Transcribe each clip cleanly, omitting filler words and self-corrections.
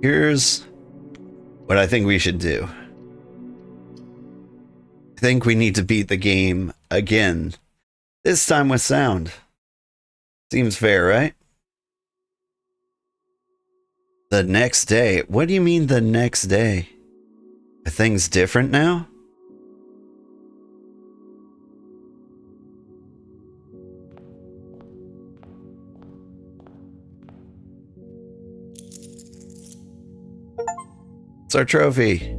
Here's what I think we should do. I think we need to beat the game again. This time with sound. Seems fair, right? The next day? What do you mean the next day? Are things different now? It's our trophy.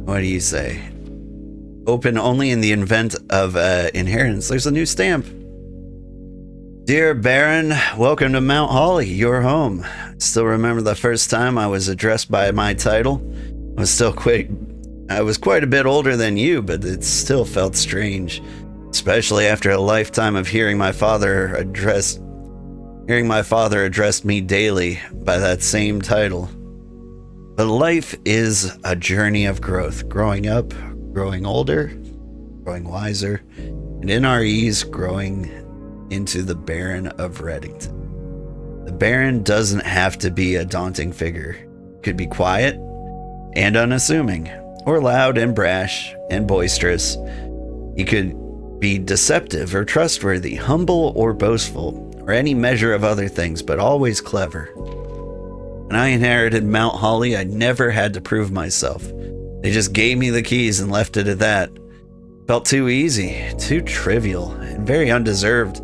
What do you say? Open only in the event of inheritance. There's a new stamp. Dear Baron, welcome to Mount Holly, your home. I still remember the first time I was addressed by my title. I was quite a bit older than you, but it still felt strange, especially after a lifetime of hearing my father address me daily by that same title. But life is a journey of growth, growing up, growing older, growing wiser, and in our ease, growing into the Baron of Reddington. The Baron doesn't have to be a daunting figure. He could be quiet and unassuming, or loud and brash and boisterous. He could be deceptive or trustworthy, humble or boastful, or any measure of other things, but always clever. When I inherited Mount Holly, I never had to prove myself. They just gave me the keys and left it at that. Felt too easy, too trivial, and very undeserved.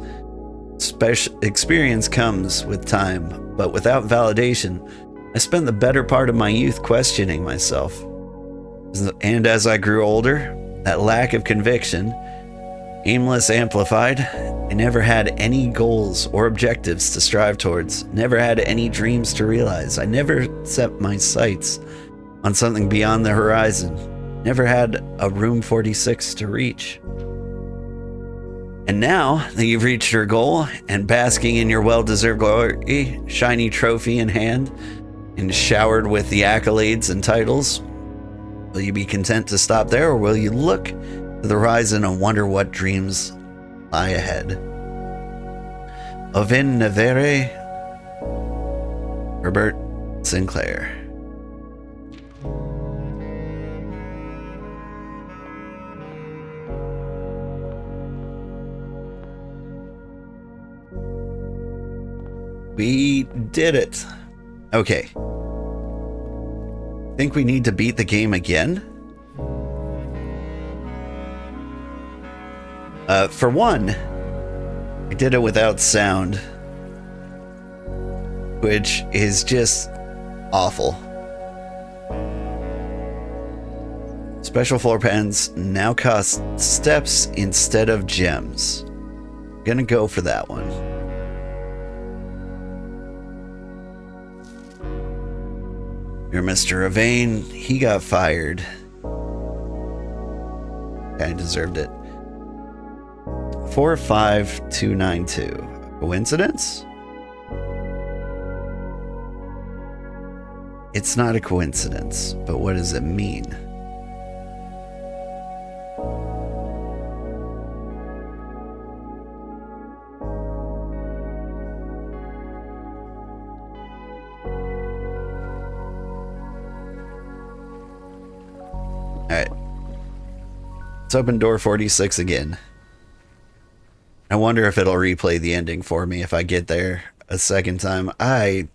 Special experience comes with time, but without validation. I spent the better part of my youth questioning myself. And as I grew older, that lack of conviction, aimless amplified. I never had any goals or objectives to strive towards, never had any dreams to realize. I never set my sights on something beyond the horizon, never had a room 46 to reach. And now that you've reached your goal and basking in your well-deserved glory, shiny trophy in hand, and showered with the accolades and titles, will you be content to stop there, or will you look to the horizon and wonder what dreams lie ahead? Ovin Nevere, Herbert Sinclair. We did it. Okay. Think we need to beat the game again? For one, I did it without sound, which is just awful. Special floor pens now cost steps instead of gems. Gonna go for that one. You're Mr. Avane. He got fired. I deserved it. 45292. Coincidence? It's not a coincidence, but what does it mean? Alright. Let's open door 46 again. I wonder if it'll replay the ending for me if I get there a second time. I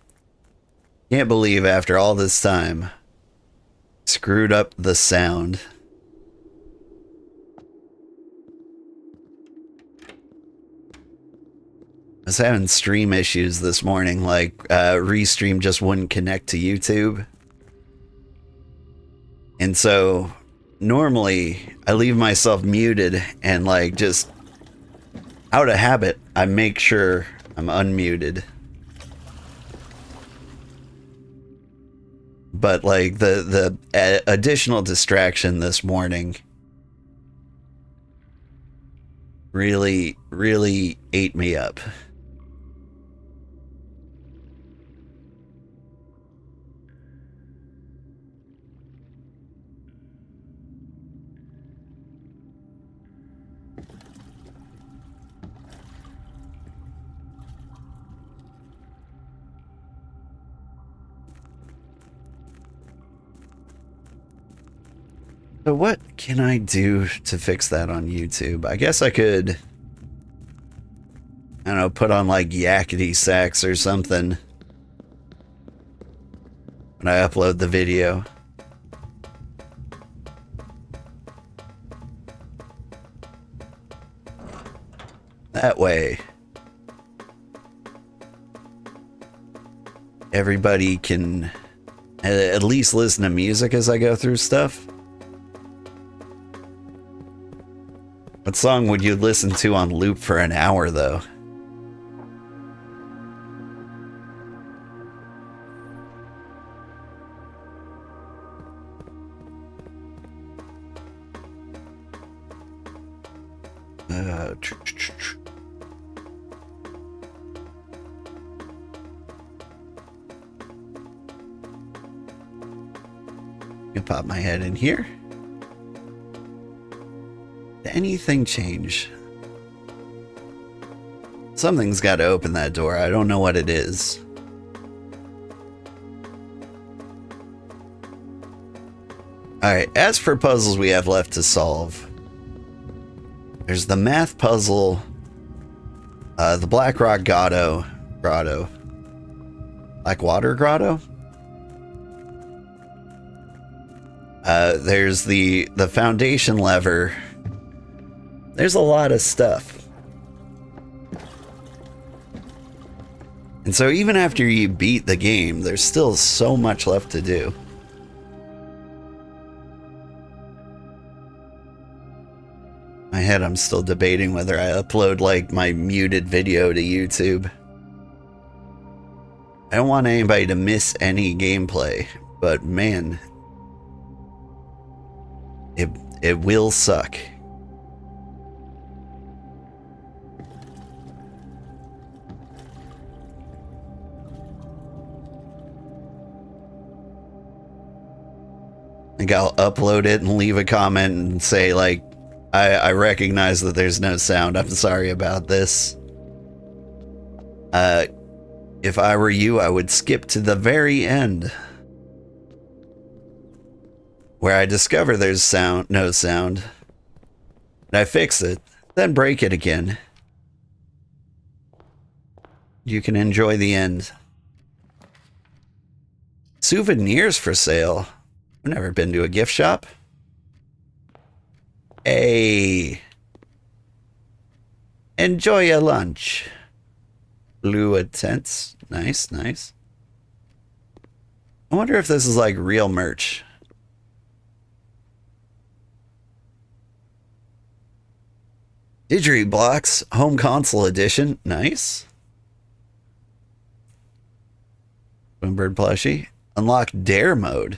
can't believe after all this time, screwed up the sound. I was having stream issues this morning, like Restream just wouldn't connect to YouTube. And so normally I leave myself muted and like just out of habit, I make sure I'm unmuted. But like the additional distraction this morning really ate me up. So what can I do to fix that on YouTube? I guess I could, I don't know, put on like yakety sax or something when I upload the video. That way, everybody can at least listen to music as I go through stuff. What song would you listen to on loop for an hour, though? I'll pop my head in here. Did anything change? Something's got to open that door. I don't know what it is. Alright, as for puzzles we have left to solve, there's the math puzzle, the Black Rock Grotto. Blackwater Grotto? There's the foundation lever. There's a lot of stuff. And so even after you beat the game, there's still so much left to do. In my head, I'm still debating whether I upload like my muted video to YouTube. I don't want anybody to miss any gameplay, but man, it will suck. I think I'll upload it and leave a comment and say like, I recognize that there's no sound. I'm sorry about this. If I were you, I would skip to the very end, where I discover there's no sound, and I fix it, then break it again. You can enjoy the end. Souvenirs for sale. I've never been to a gift shop. Hey, enjoy your lunch. Blue tents. Nice, nice. I wonder if this is like real merch. Didgeridoo blocks, home console edition. Nice. Swinbird plushie. Unlock dare mode.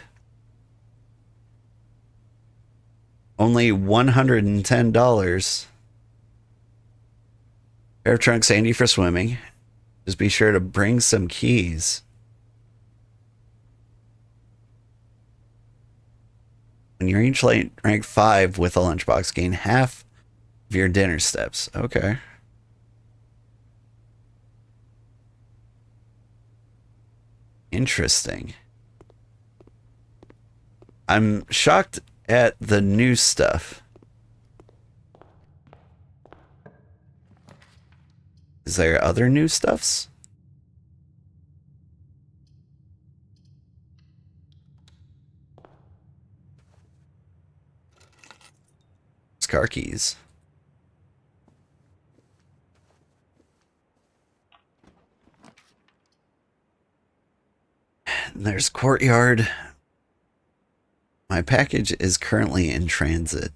Only $110. Pair of trunks handy for swimming. Just be sure to bring some keys. When you reach rank 5 with a lunchbox, gain half of your dinner steps. Okay. Interesting. I'm shocked at the new stuff. Is there other new stuffs? It's car keys. And there's courtyard. My package is currently in transit.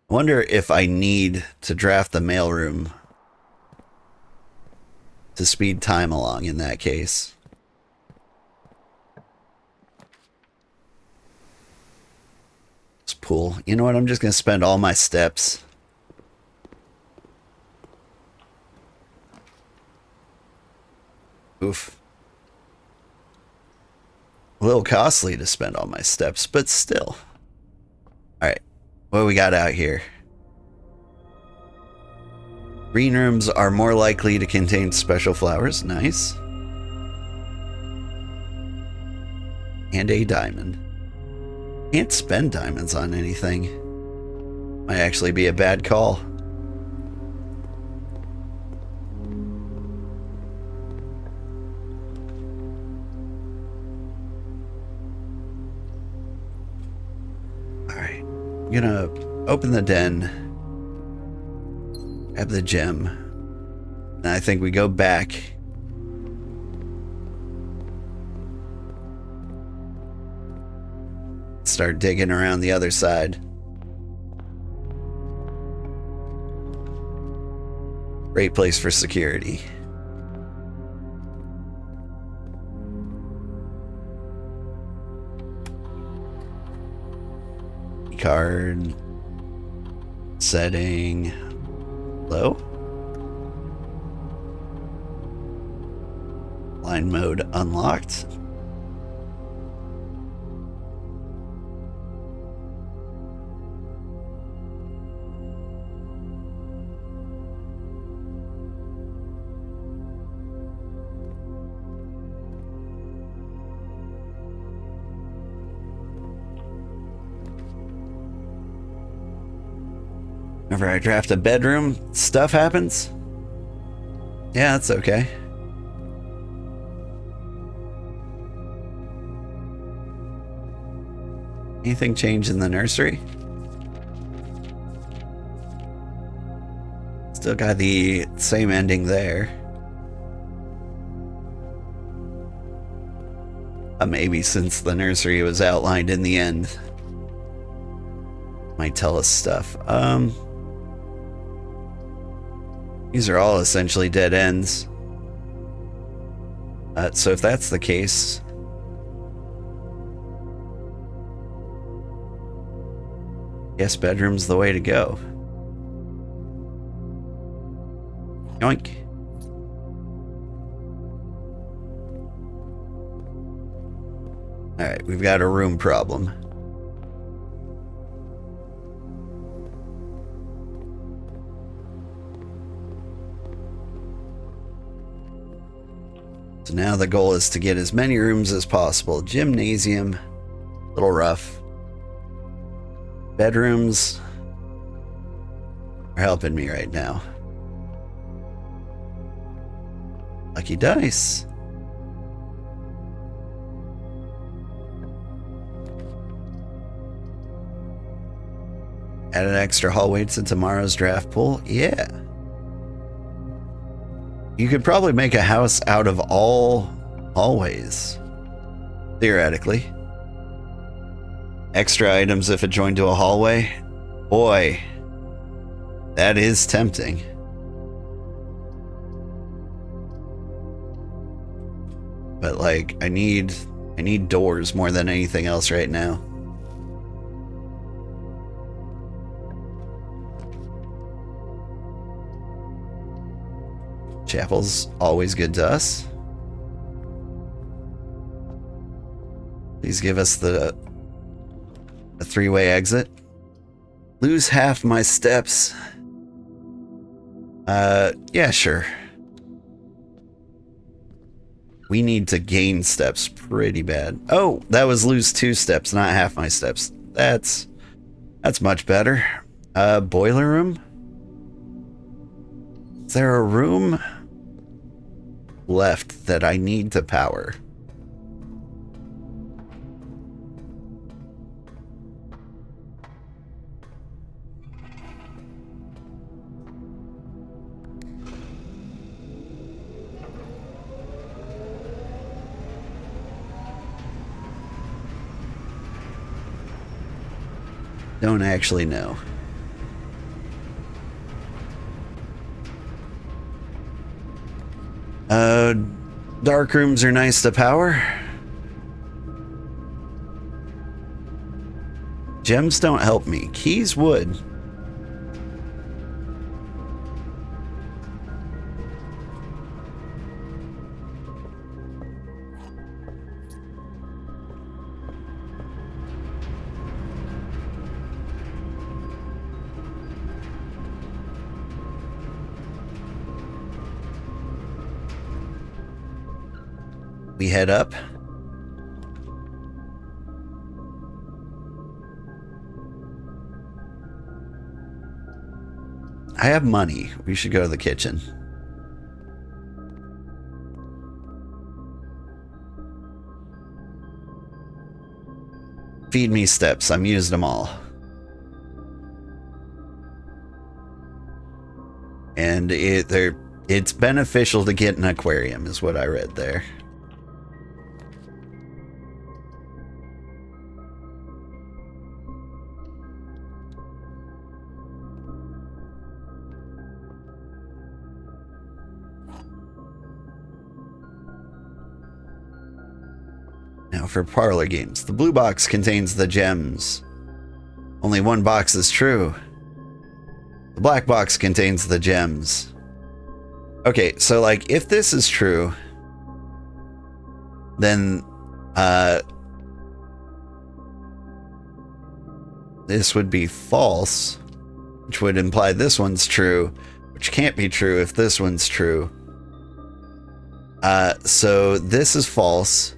I wonder if I need to draft the mailroom to speed time along in that case. This pool. You know what? I'm just going to spend all my steps. Oof. A little costly to spend all my steps, but still. Alright. What do we got out here? Green rooms are more likely to contain special flowers. Nice. And a diamond. Can't spend diamonds on anything. Might actually be a bad call. Alright. I'm gonna open the den. Grab the gem. And I think we go back. Start digging around the other side. Great place for security. Card. Setting. Low. Line mode unlocked. Whenever I draft a bedroom, stuff happens. Yeah, that's okay. Anything change in the nursery? Still got the same ending there. Maybe since the nursery was outlined in the end. Might tell us stuff. These are all essentially dead ends. So if that's the case, guess bedroom's the way to go. Yoink. Alright, we've got a room problem. So now the goal is to get as many rooms as possible. Gymnasium, a little rough. Bedrooms are helping me right now. Lucky dice. Add an extra hallway to tomorrow's draft pool. Yeah. You could probably make a house out of all hallways. Theoretically. Extra items if it joined to a hallway. Boy, that is tempting. But like, I need doors more than anything else right now. Chapel's always good to us. Please give us the three-way exit. Lose half my steps. Yeah, sure. We need to gain steps pretty bad. Oh, that was lose 2 steps, not half my steps. That's much better. Boiler room? Is there a room left that I need to power? Don't actually know. Dark rooms are nice to power. Gems don't help me. Keys would. We head up. I have money. We should go to the kitchen. Feed me steps. I'm used them all. And it's beneficial to get an aquarium, is what I read there. Now for parlor games. The blue box contains the gems. Only one box is true. The black box contains the gems. Okay, so like if this is true, then this would be false, which would imply this one's true, which can't be true if this one's true. So this is false.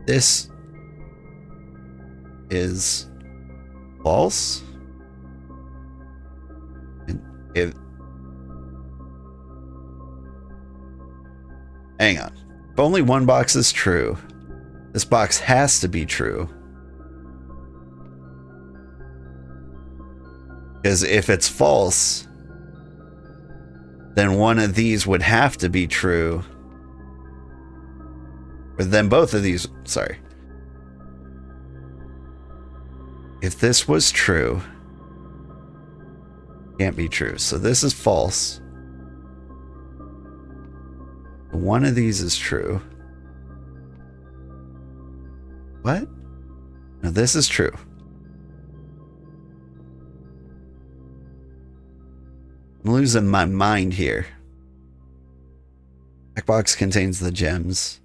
This is false. Hang on. If only one box is true, this box has to be true. Because if it's false, then one of these would have to be true. Or then both of these, sorry. If this was true, can't be true. So this is false. One of these is true. What? No, this is true. I'm losing my mind here. Black box contains the gems.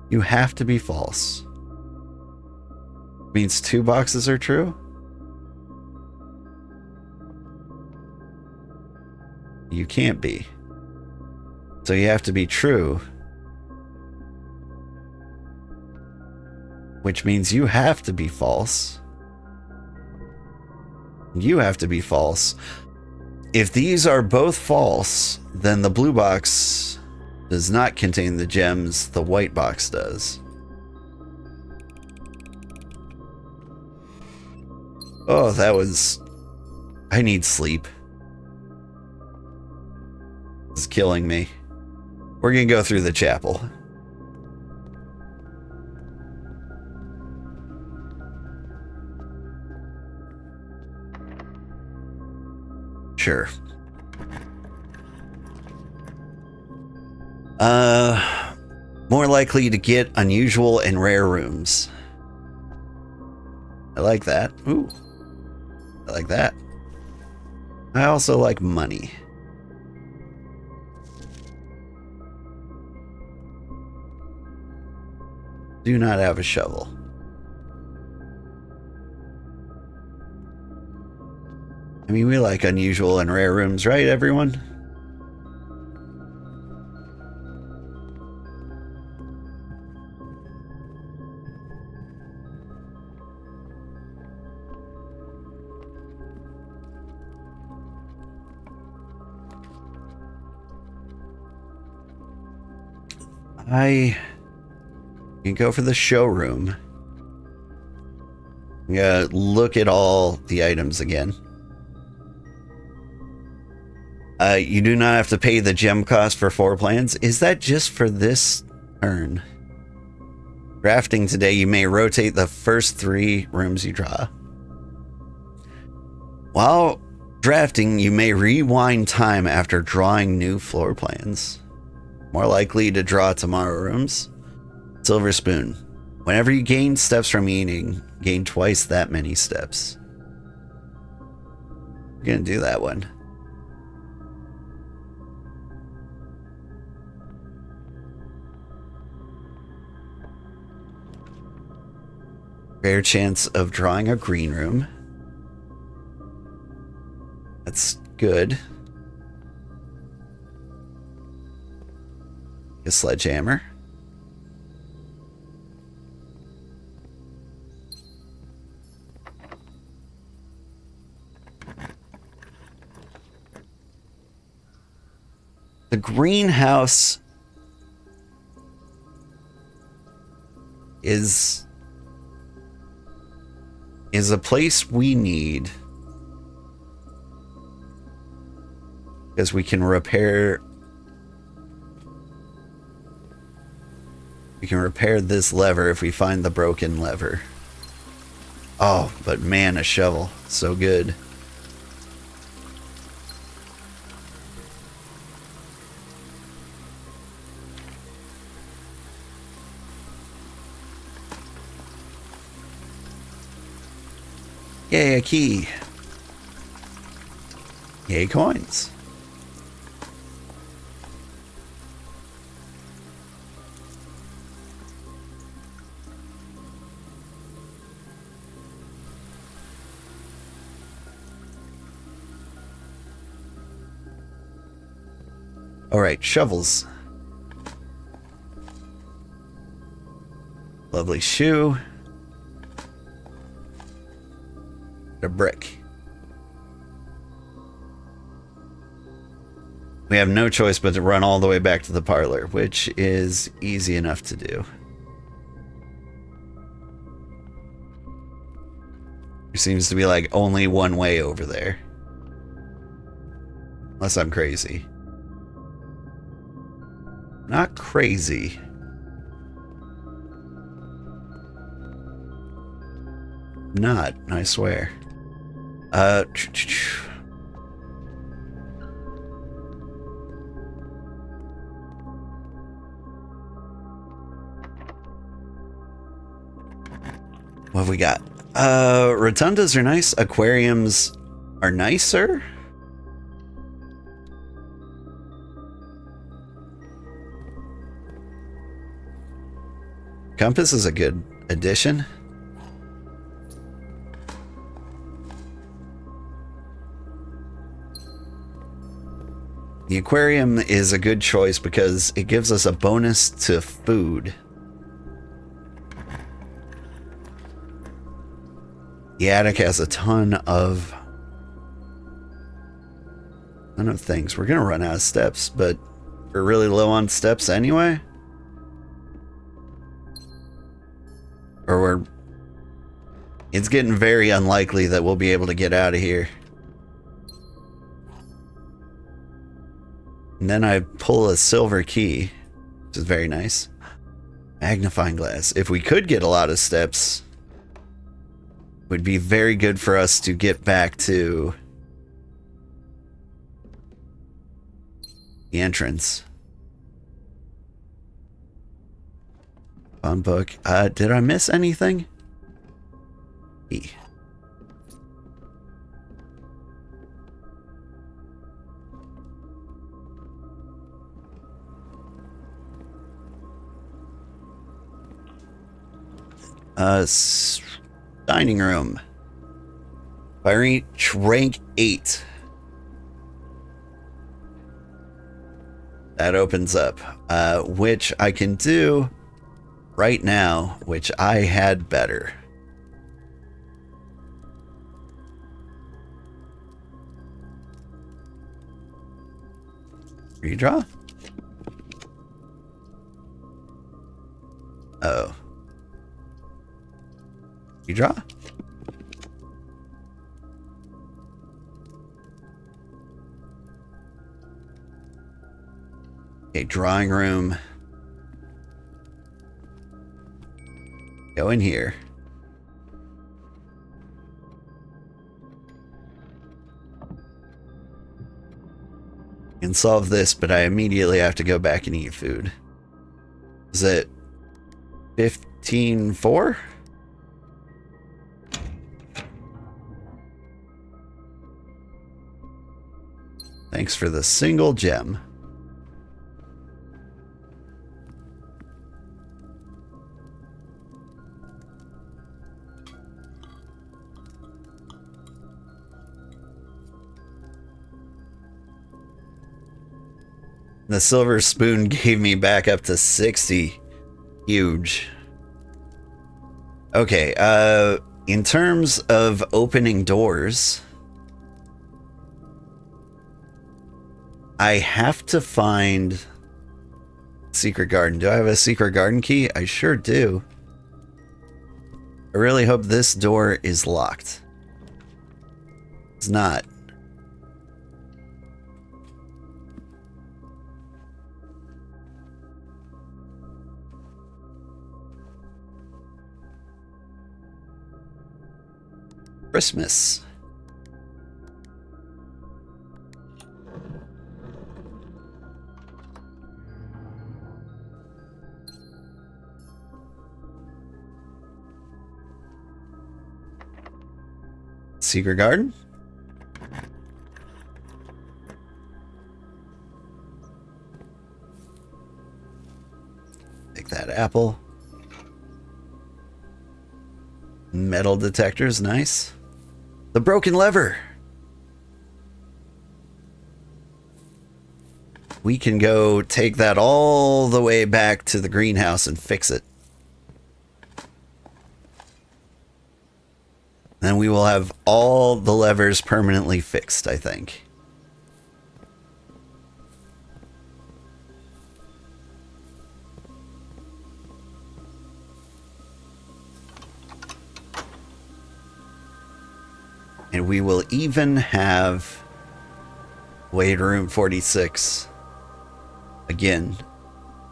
You have to be false. Means two boxes are true? You can't be. So you have to be true. Which means you have to be false. You have to be false. If these are both false, then the blue box does not contain the gems, the white box does. Oh, that was... I need sleep. It's killing me. We're gonna go through the chapel. Sure. More likely to get unusual and rare rooms. I like that. Ooh. I like that. I also like money. Do not have a shovel. I mean, we like unusual and rare rooms, right, everyone? I can go for the showroom. I'm gonna look at all the items again. You do not have to pay the gem cost for 4 plans. Is that just for this turn? Drafting today, you may rotate the first 3 rooms you draw. While drafting, you may rewind time after drawing new floor plans. More likely to draw tomorrow rooms. Silver spoon. Whenever you gain steps from eating, gain twice that many steps. We're gonna do that one. Rare chance of drawing a green room. That's good. A sledgehammer. The greenhouse is a place we need, because we can repair this lever if we find the broken lever. Oh, but man, a shovel, so good. Yay, a key. Yay, coins. All right, shovels. Lovely shoe. A brick. We have no choice but to run all the way back to the parlor, which is easy enough to do. There seems to be like only one way over there. Unless I'm crazy. Not crazy. Not, I swear. What have we got? Rotundas are nice. Aquariums are nicer. Compass is a good addition. The aquarium is a good choice because it gives us a bonus to food. The attic has a ton of things. We're gonna run out of steps, but we're really low on steps anyway. Or it's getting very unlikely that we'll be able to get out of here. And then I pull a silver key, which is very nice. Magnifying glass. If we could get a lot of steps, it would be very good for us to get back to the entrance. Fun book. Did I miss anything? E. Dining room. If I reach rank 8, that opens up, which I can do right now, which I had better. Redraw? Oh. Redraw? Okay, drawing room. Go in here. Can solve this, but I immediately have to go back and eat food. Is it 15-4? Thanks for the single gem. The silver spoon gave me back up to 60. Huge. Okay, in terms of opening doors, I have to find secret garden. Do I have a secret garden key? I sure do. I really hope this door is locked. It's not. Christmas. Secret garden? Take that apple. Metal detectors, nice. The broken lever. We can go take that all the way back to the greenhouse and fix it. Then we will have all the levers permanently fixed, I think. And we will even have Wade Room 46 again.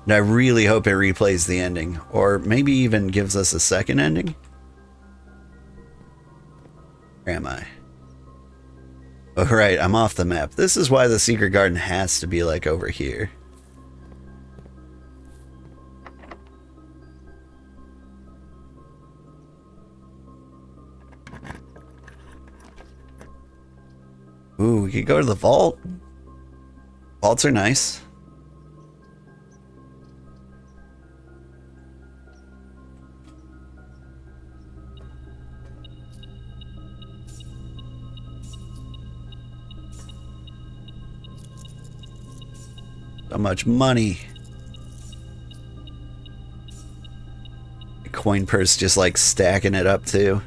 And I really hope it replays the ending, or maybe even gives us a second ending. Where am I? Oh, right, I'm off the map. This is why the secret garden has to be like over here. Ooh, we could go to the vault. Vaults are nice. So much money. The coin purse just like stacking it up too.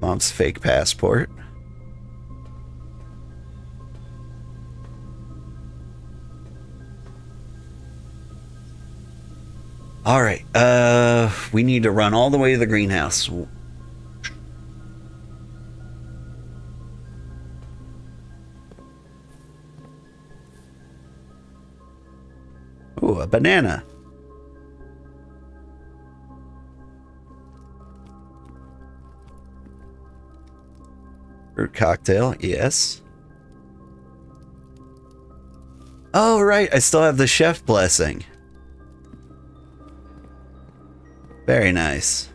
Mom's fake passport. All right. We need to run all the way to the greenhouse. Ooh, a banana. Fruit cocktail, yes. Oh, right. I still have the chef blessing. Very nice.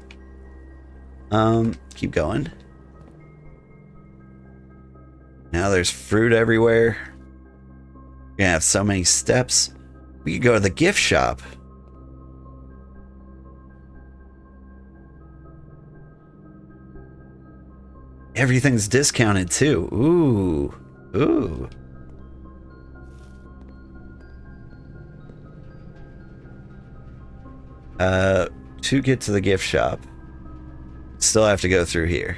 Keep going. Now there's fruit everywhere. We're gonna have so many steps. We could go to the gift shop. Everything's discounted too. Ooh. Ooh. To get to the gift shop, still have to go through here.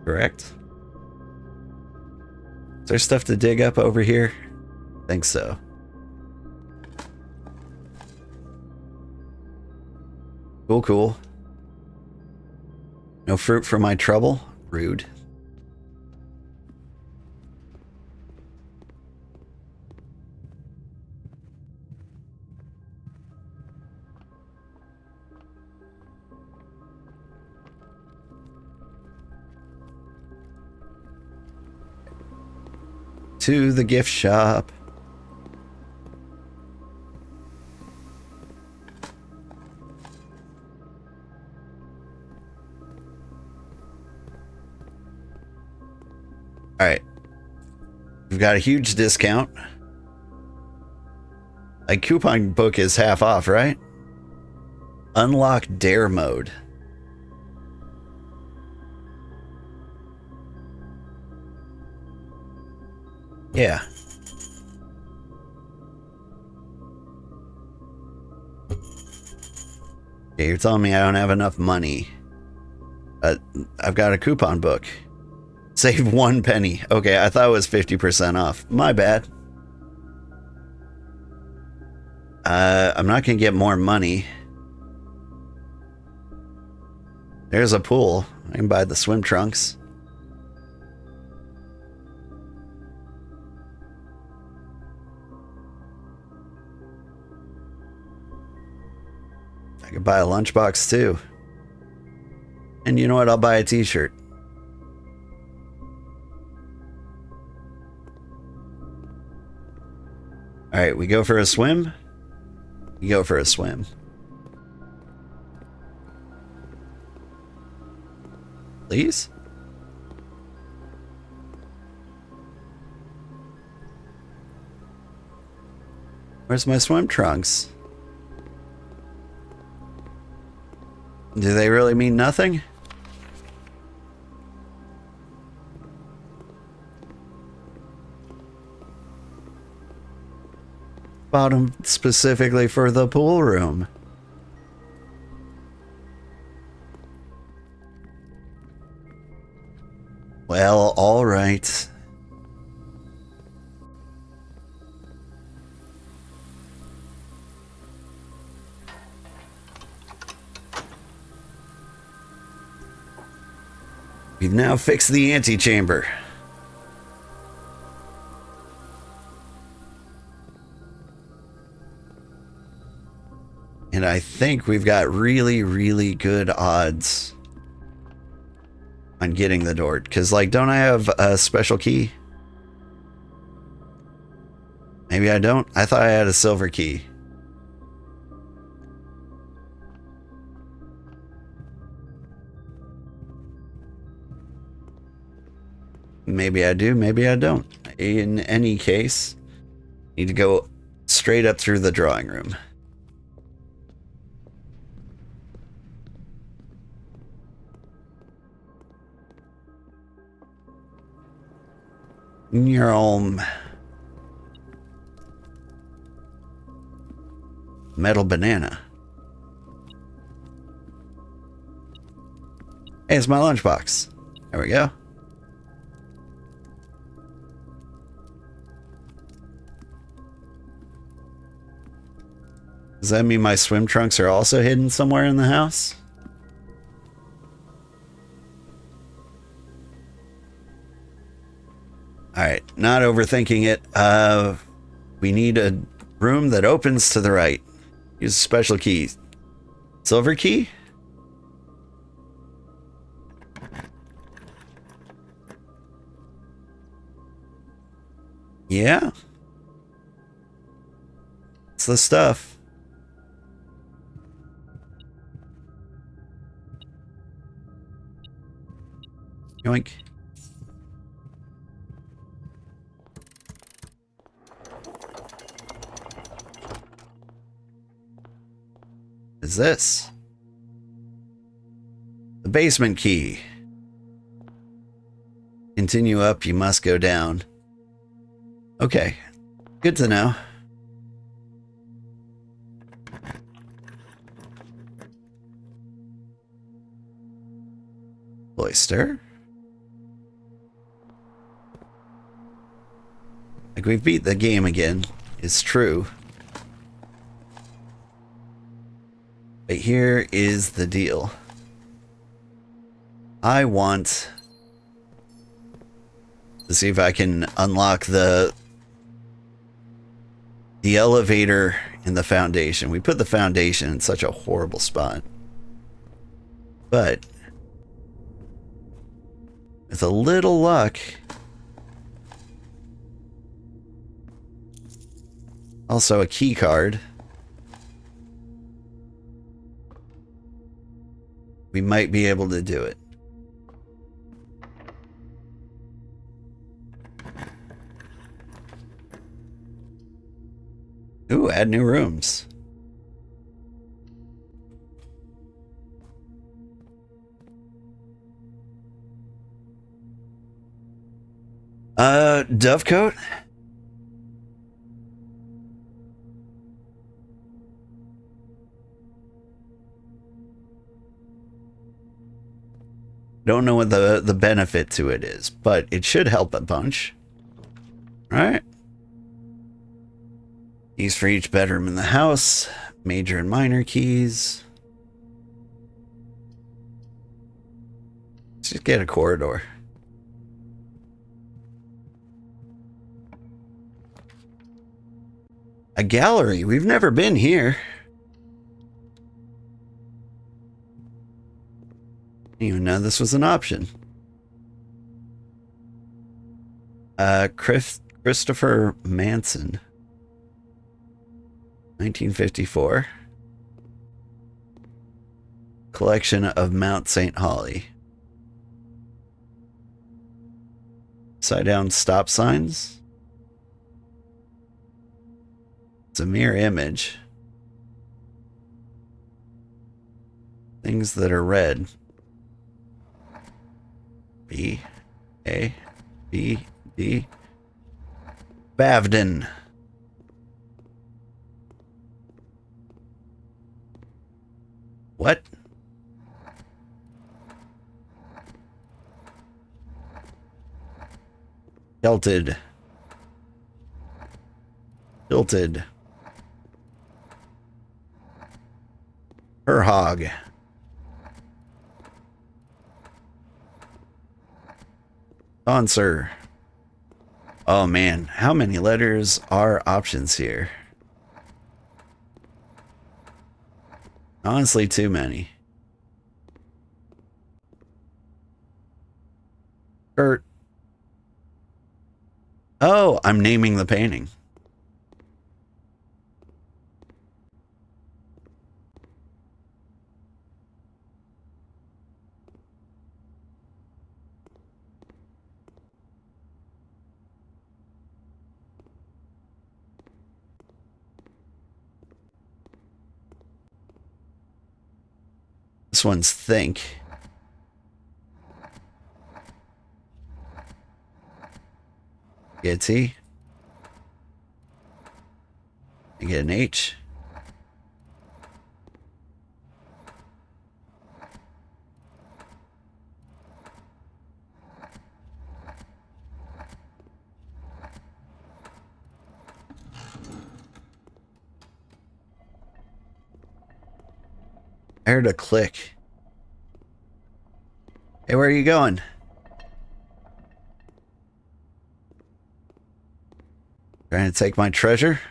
Correct? Is there stuff to dig up over here? I think so. Cool, cool. No fruit for my trouble? Rude. To the gift shop. All right. We've got a huge discount. Like, coupon book is half off, right? Unlock dare mode. Yeah. Okay, you're telling me I don't have enough money. I've got a coupon book. Save 1 penny. Okay, I thought it was 50% off. My bad. I'm not gonna get more money. There's a pool. I can buy the swim trunks. I could buy a lunchbox too. And you know what? I'll buy a t-shirt. Alright, we go for a swim? We go for a swim. Please? Where's my swim trunks? Do they really mean nothing? Bought them specifically for the pool room. Well, all right. We've now fixed the antechamber. And I think we've got really, really good odds on getting the door. Because, like, don't I have a special key? Maybe I don't. I thought I had a silver key. Maybe I do, maybe I don't. In any case, need to go straight up through the drawing room. Neural metal banana. Hey, it's my lunchbox. There we go. Does that mean my swim trunks are also hidden somewhere in the house? Alright, not overthinking it. We need a room that opens to the right. Use a special key. Silver key? Yeah. It's the stuff. Yoink. Is this? The basement key. Continue up, you must go down. Okay, good to know. Oyster. Like, we've beat the game again, it's true. But here is the deal. I want to see if I can unlock the elevator in the foundation. We put the foundation in such a horrible spot. But with a little luck, also a key card, we might be able to do it. Ooh, add new rooms. Dovecote? Don't know what the benefit to it is, but it should help a bunch. Right? Keys for each bedroom in the house. Major and minor keys. Let's just get a corridor. A gallery. We've never been here. Didn't even know this was an option. Christopher Manson. 1954. Collection of Mount St. Holly. Upside down stop signs. It's a mirror image. Things that are red. B, A, B, D. Bavden. What? Tilted. Tilted. Herhog. Sponsor. Oh man, how many letters are options here? Honestly, too many. Kurt. Oh, I'm naming the painting. This one's think. Get a T. I get an H. I heard a click. Hey, where are you going? Trying to take my treasure?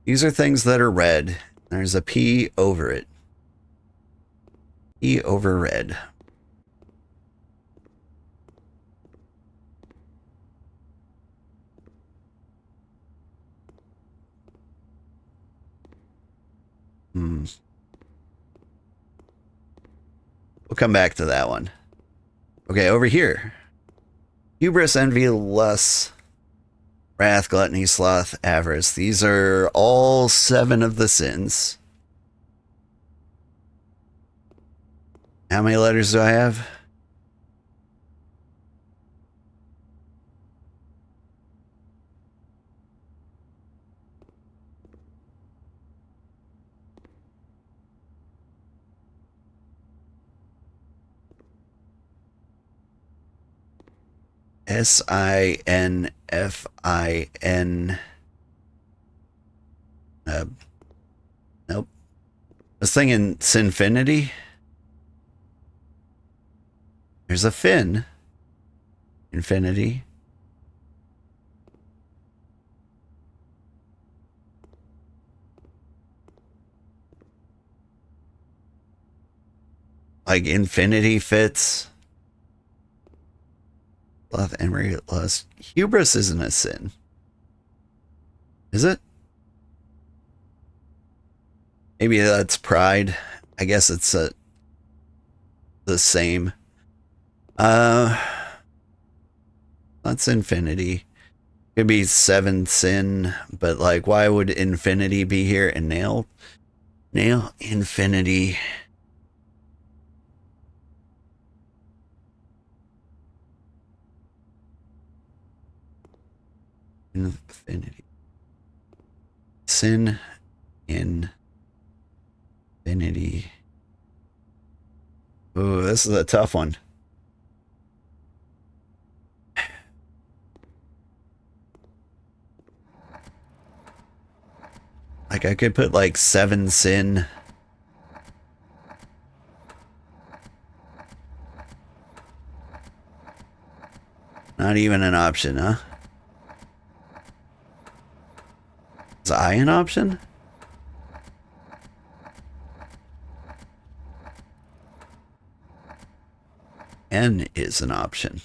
These are things that are red. There's a P over it. P over red. We'll come back to that one. Okay, over here. Hubris, envy, lust, wrath, gluttony, sloth, avarice. These are all 7 of the sins. How many letters do I have? S-I-N-F-I-N. Nope. I was thinking Sinfinity. There's a fin. Infinity. Like infinity fits. Sloth, envy, lust. Hubris isn't a sin. Is it? Maybe that's pride. I guess it's the same. That's infinity. Could be seven sin, but like, why would infinity be here and nail infinity? Infinity. Sin infinity. Ooh, this is a tough one. Like, I could put like seven sin. Not even an option, huh? Is I an option? N is an option.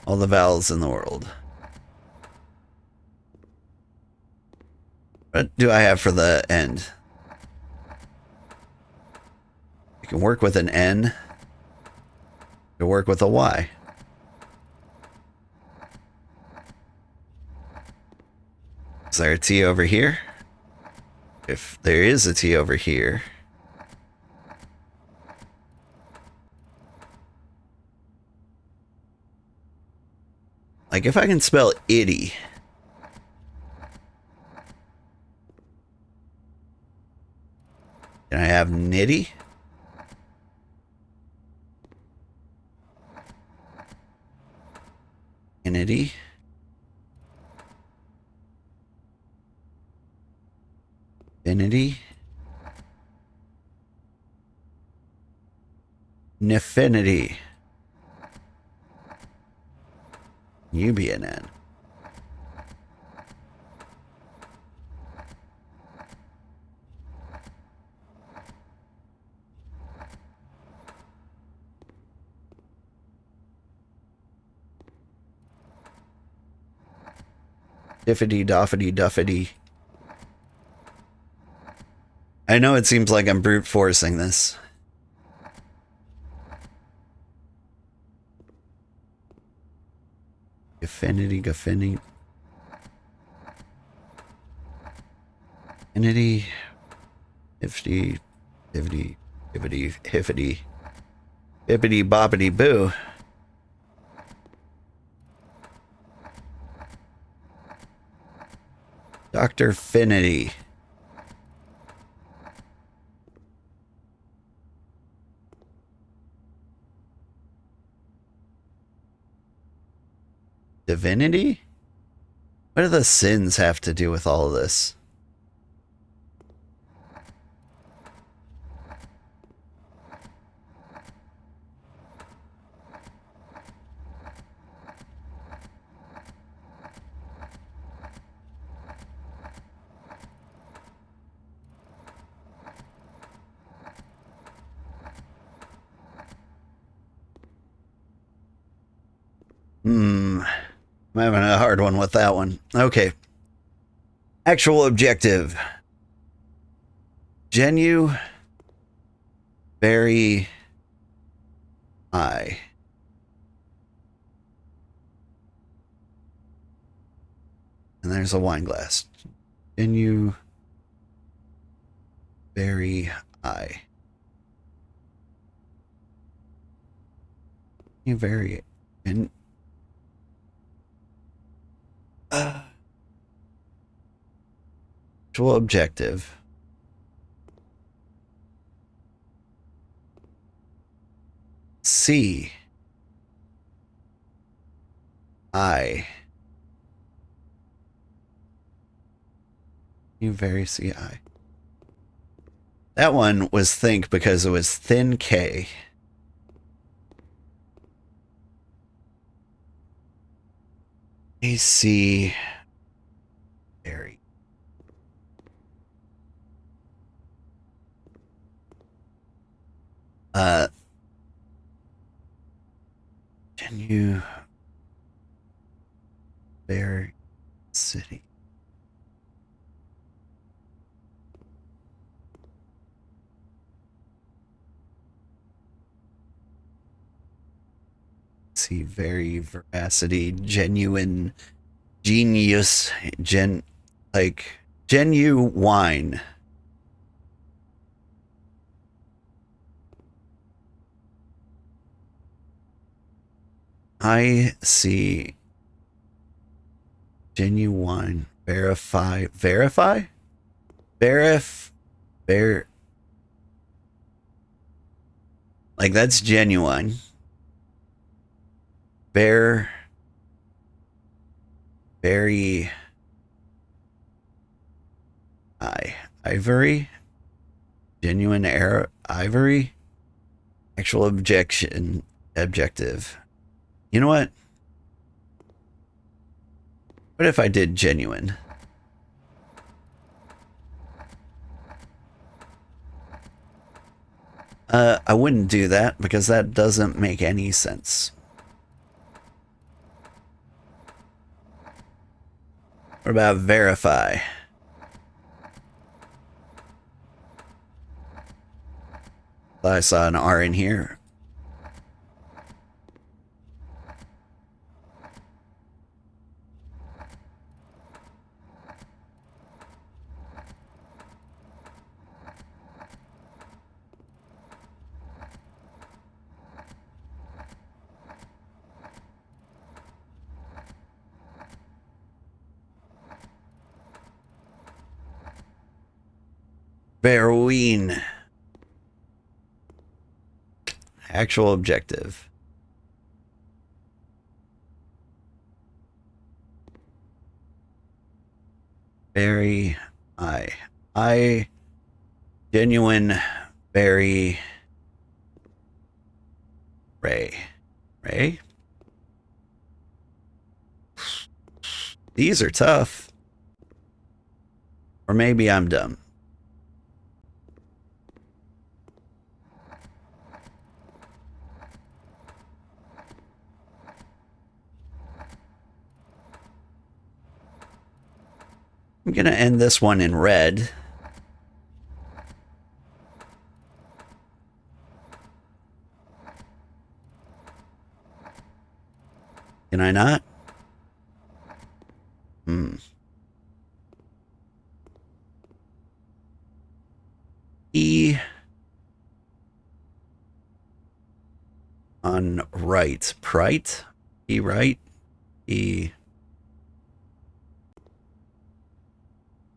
All the vowels in the world. What do I have for the end? I can work with an N. I can work with a Y. Is there a T over here? If there is a T over here. Like, if I can spell itty. Can I have nitty? Nitty? Infinity? Nifinity. You be an N. Diffity, doffity, duffity. I know it seems like I'm brute forcing this. Affinity, affinity. Affinity. Ifty, ifty, ifty, hiffity. Bippity, boppity, boo. Dr. Finity. Divinity? What do the sins have to do with all of this? I'm having a hard one with that one. Okay. Actual objective. Genu. Very. I. And there's a wine glass. Genu. Very I. You very. And. Actual objective. C. I. You very see I. That one was think because it was thin K. AC. Very. Genu. Very city. see, very veracity, genuine, genius, genuine. I see genuine, verify, ver, like that's genuine. Very, ivory, genuine air, ivory, actual objective. You know what? What if I did genuine? I wouldn't do that because that doesn't make any sense. What about verify? I saw an R in here. Verween. Actual objective. Very I genuine very Ray. These are tough. Or maybe I'm dumb. I'm gonna end this one in red. Can I not? E on right. Prite? E right? E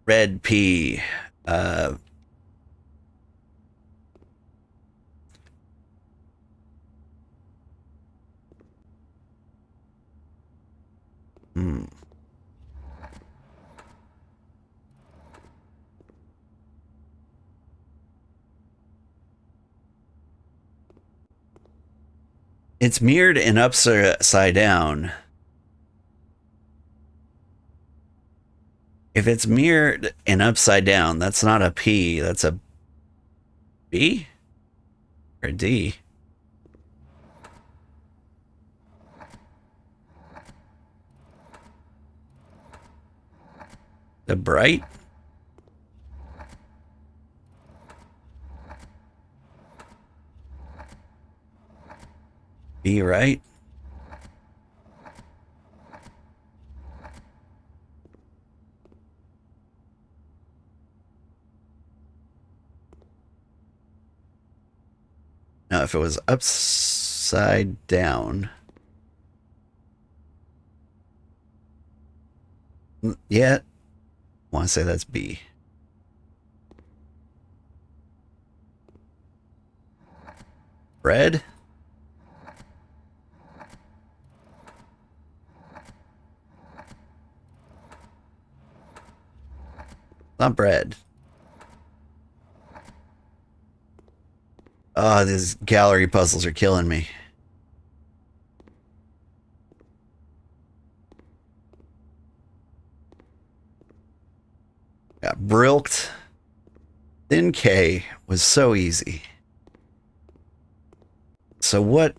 red P. It's mirrored and upside down. If it's mirrored and upside down, that's not a P, that's a B or a D. The bright? B, right? Now, if it was upside down, yeah, I want to say that's B. Bread? Not bread. Oh, these gallery puzzles are killing me. Got brilked. Thin K was so easy. So what?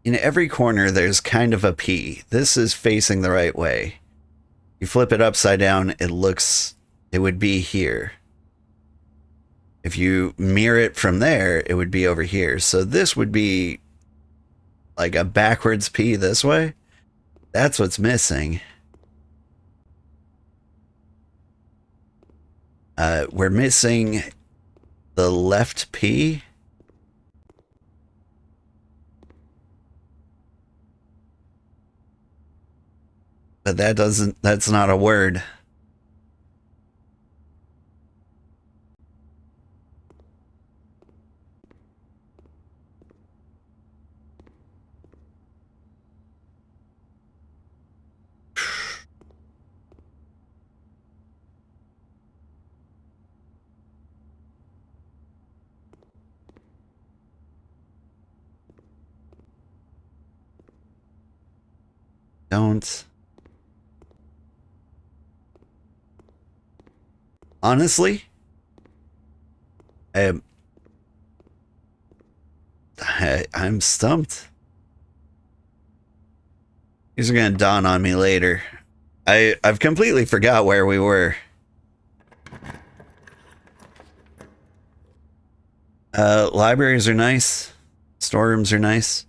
In every corner, there's kind of a P. This is facing the right way. You flip it upside down, it would be here. If you mirror it from there, it would be over here. So this would be like a backwards P this way. That's what's missing. We're missing the left P. But that's not a word. Don't. Honestly, I'm stumped. These are gonna dawn on me later. I've completely forgot where we were. Libraries are nice. Storerooms are nice.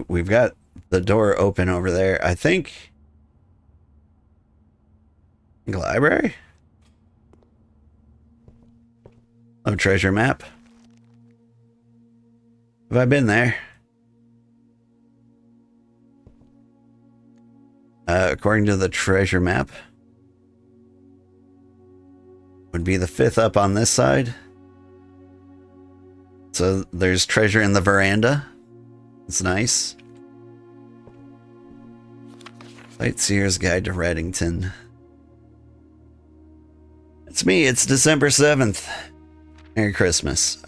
We've got the door open over there. I think library? Oh, treasure map. Have I been there? According to the treasure map, would be the 5th up on this side. So there's treasure in the veranda. It's nice. Sightseer's Guide to Reddington. It's me, it's December 7th. Merry Christmas.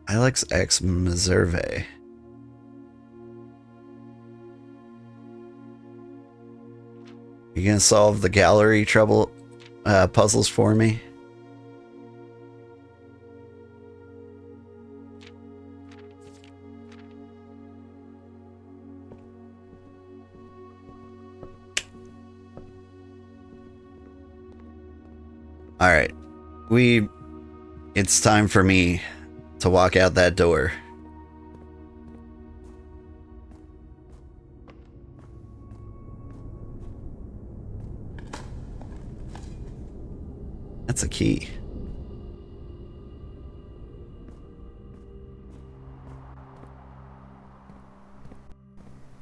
Alex X Meserve. You gonna solve the gallery trouble puzzles for me? All right, it's time for me to walk out that door. That's a key.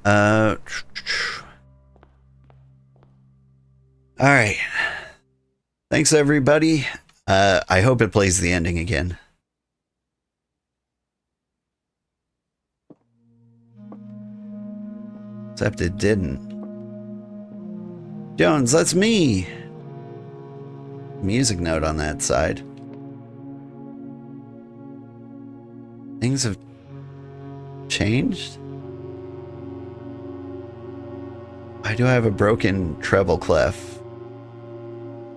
All right. Thanks, everybody. I hope it plays the ending again. Except it didn't. Jones, that's me. Music note on that side. Things have changed? Why do I have a broken treble clef?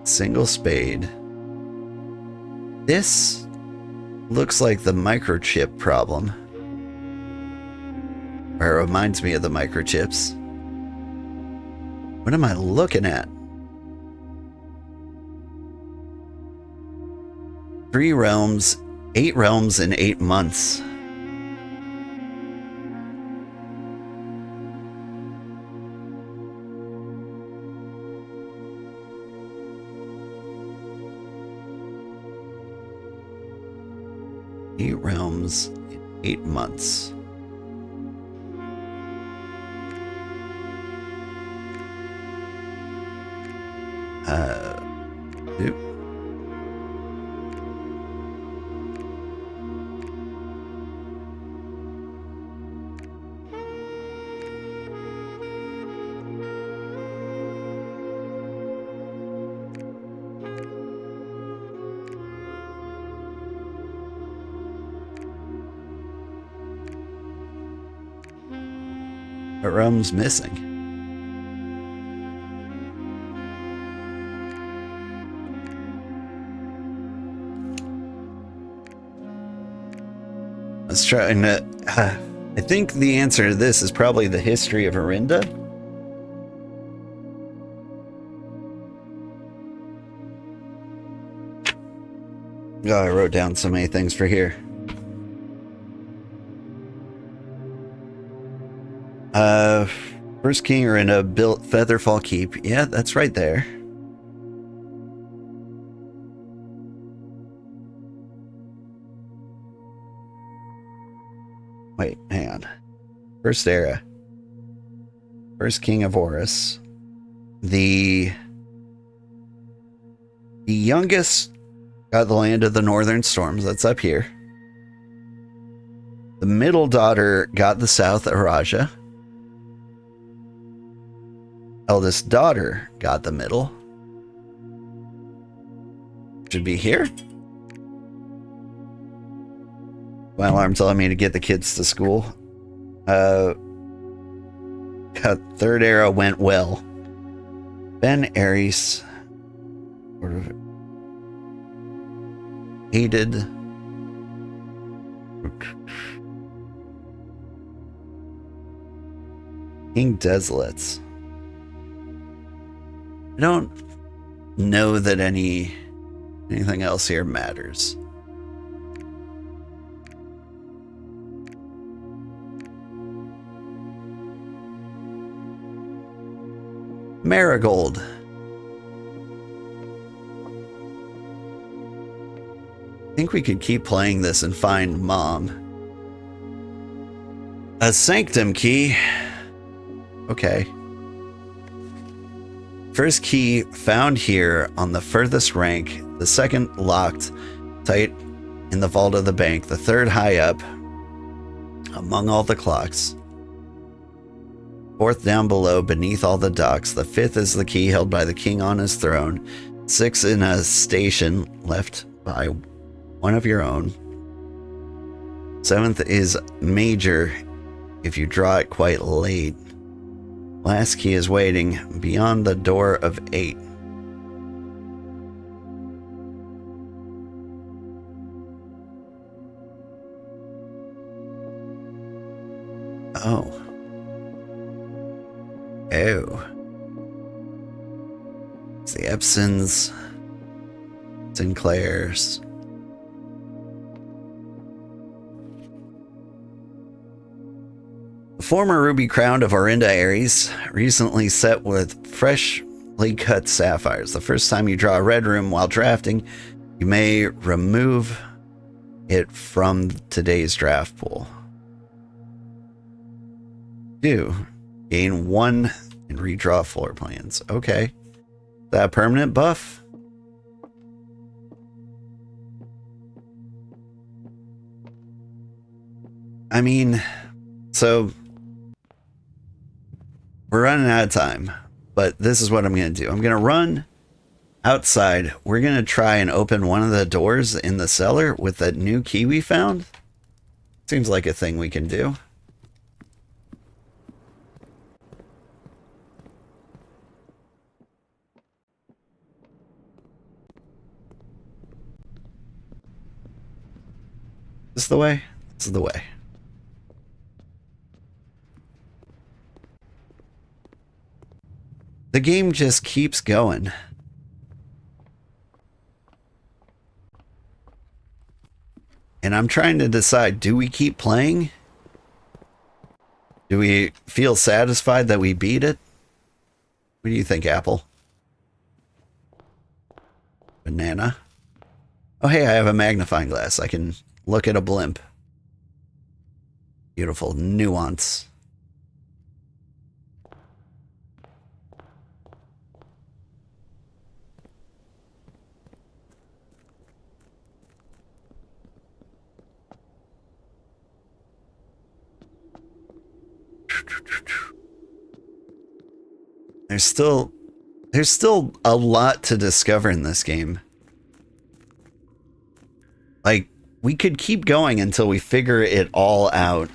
Single spade. This looks like the microchip problem. Or it reminds me of the microchips. What am I looking at? 3 realms, 8 realms in 8 months. Eight realms in 8 months. Nope. What realm's missing? trying to... I think the answer to this is probably the history of Orinda. Oh, I wrote down so many things for here. First king Orinda built Featherfall Keep. Yeah, that's right there. Wait, hang on. First era. First king of Horus. The youngest got the land of the northern storms. That's up here. The middle daughter got the south Araja. Eldest daughter got the middle. Should be here. My alarm telling me to get the kids to school. Third era went well. Ben Aries sort of hated King Desolates. I don't know that anything else here matters. Marigold. I think we could keep playing this and find Mom. A Sanctum key. Okay. First key found here on the furthest rank. The second locked tight in the vault of the bank. The third high up among all the clocks. Fourth down below beneath all the docks. The fifth is the key held by the king on his throne. Sixth in a station left by one of your own. Seventh is major if you draw it quite late. Last key is waiting beyond the door of 8. Oh. Oh. It's the Epsons, Sinclairs. The former ruby crown of Orinda Aries, recently set with freshly cut sapphires. The first time you draw a red room while drafting, you may remove it from today's draft pool. 2. Gain 1 and redraw floor plans. Okay. Is that a permanent buff? I mean, so we're running out of time, but this is what I'm going to do. I'm going to run outside. We're going to try and open one of the doors in the cellar with that new key we found. Seems like a thing we can do. This is the way? This is the way. The game just keeps going. And I'm trying to decide, do we keep playing? Do we feel satisfied that we beat it? What do you think, Apple? Banana? Oh, hey, I have a magnifying glass. I can look at a blimp. Beautiful nuance. There's still a lot to discover in this game. Like, we could keep going until we figure it all out.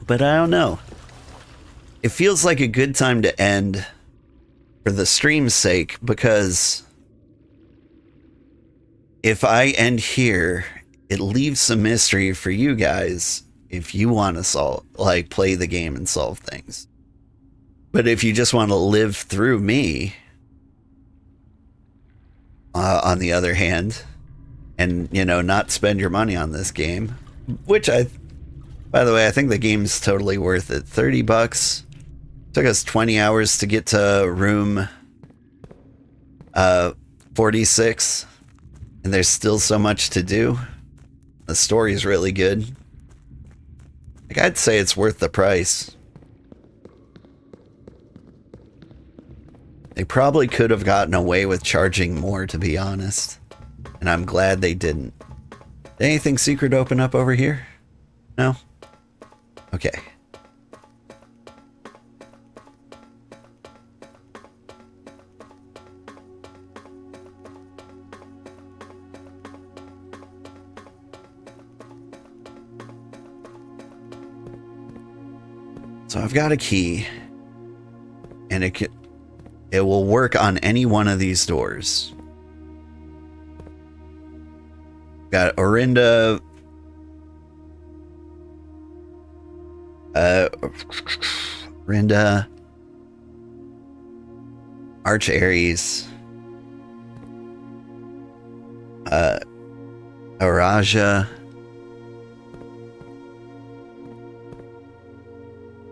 But I don't know. It feels like a good time to end for the stream's sake, because if I end here, it leaves some mystery for you guys if you want to solve, like, play the game and solve things. But if you just want to live through me, on the other hand, and, you know, not spend your money on this game, which by the way, I think the game's totally worth it. $30. Took us 20 hours to get to room 46, and there's still so much to do. The story's really good. Like, I'd say it's worth the price. They probably could have gotten away with charging more, to be honest. And I'm glad they didn't. Did anything secret open up over here? No? Okay. So I've got a key, and it will work on any one of these doors. Got Orinda, Orinda, Arch Aries, Araja.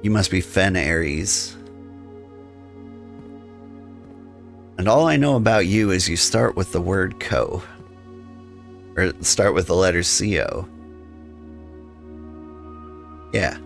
You must be Fen Aries. And all I know about you is you start with the word co. Or start with the letter CO. Yeah.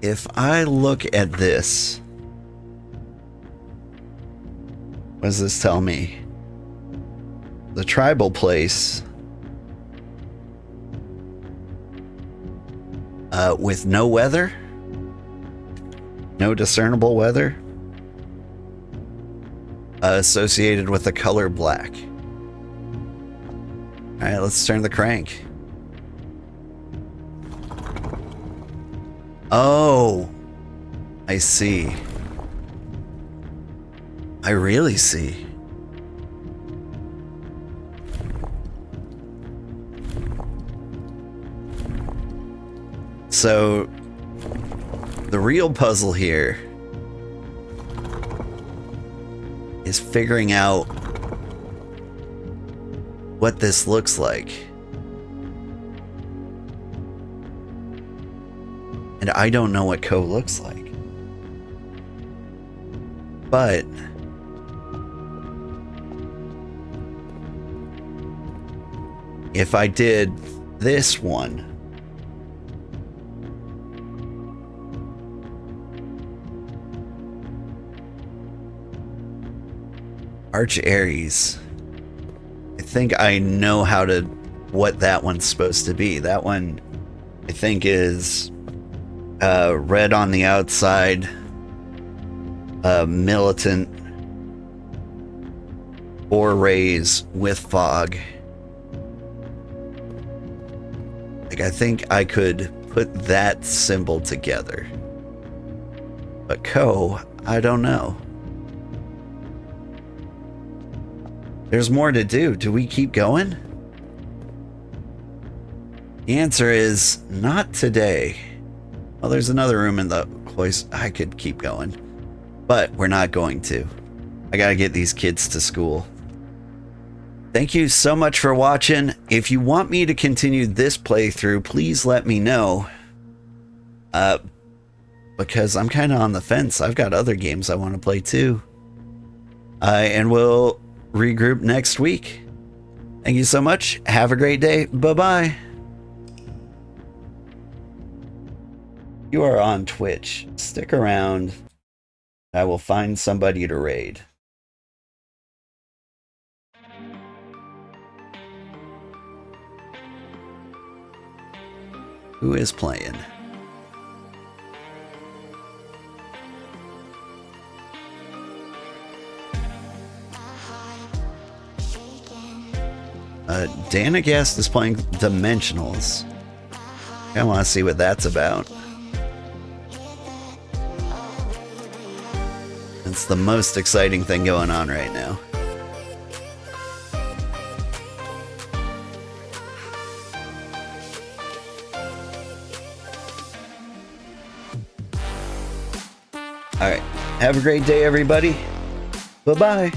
If I look at this, what does this tell me? The tribal place with no weather, no discernible weather, associated with the color black. All right, let's turn the crank. Oh, I see. I really see. So, the real puzzle here is figuring out what this looks like. And I don't know what Co looks like. But if I did this one, Arch Aries, I think I know what that one's supposed to be. That one, I think, is red on the outside, militant, or rays with fog. Like, I think I could put that symbol together. But Co, I don't know. There's more to do. Do we keep going? The answer is not today. Well, there's another room in the cloister. I could keep going, but we're not going to. I gotta get these kids to school. Thank you so much for watching. If you want me to continue this playthrough, please let me know. Because I'm kind of on the fence. I've got other games I want to play too. And we'll regroup next week. Thank you so much. Have a great day. Bye-bye. You are on Twitch. Stick around. I will find somebody to raid. Who is playing? Dana Guest is playing Dimensionals. I want to see what that's about. It's the most exciting thing going on right now. All right. Have a great day, everybody. Bye-bye.